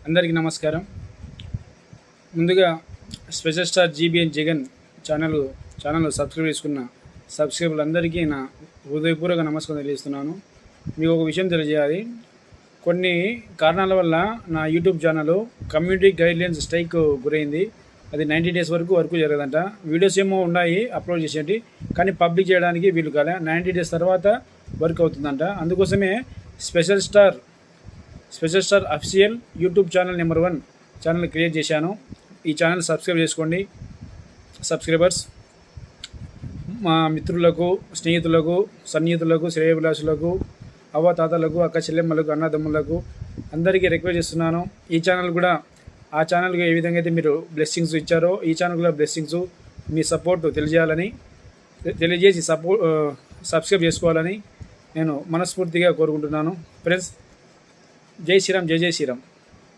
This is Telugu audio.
అందరికీ నమస్కారం. ముందుగా special star GBN Jagan channel subscribe చేసుకున్న సబ్స్క్రైబర్లందరికీ నా హృదయపూర్వక నమస్కారం తెలియజేస్తున్నాను. మీకు ఒక విషయం తెలియజేయాలి. కొన్ని కారణాల వల్ల నా YouTube channel community guidelines strike గురైంది. అది 90 డేస్ వరకు జరగదంట. వీడియోస్ ఏమో ఉన్నాయి అప్లోడ్ చేసేటి, కానీ పబ్లిక్ చేయడానికి వీలు కాలే. 90 డేస్ తర్వాత వర్క్ అవుతుందంట. అందుకోసమే special star official YouTube channel number 1 channel create చేశాను. ఈ ఛానల్ సబ్స్క్రైబ్ చేసుకోండి. సబ్స్క్రైబర్స్ మా మిత్రులకు, స్నేహితులకు, సన్నిహితులకు, శ్రేయోభిలాషులకు, అవ్వతాతలకు, అక్క చెల్లెమ్మలకు, అన్నదమ్ములకు అందరికీ రిక్వెస్ట్ చేస్తున్నాను. ఈ ఛానల్ కూడా ఆ ఛానల్కి ఏ విధంగా అయితే మీరు బ్లెస్సింగ్స్ ఇచ్చారో ఈ ఛానల్ కూడా బ్లెస్సింగ్స్ మీ సపోర్ట్ తెలియజేసి సబ్స్క్రైబ్ చేసుకోవాలని నేను మనస్ఫూర్తిగా కోరుకుంటున్నాను. ఫ్రెండ్స్, జై శ్రీరామ్, జై శ్రీరామ్.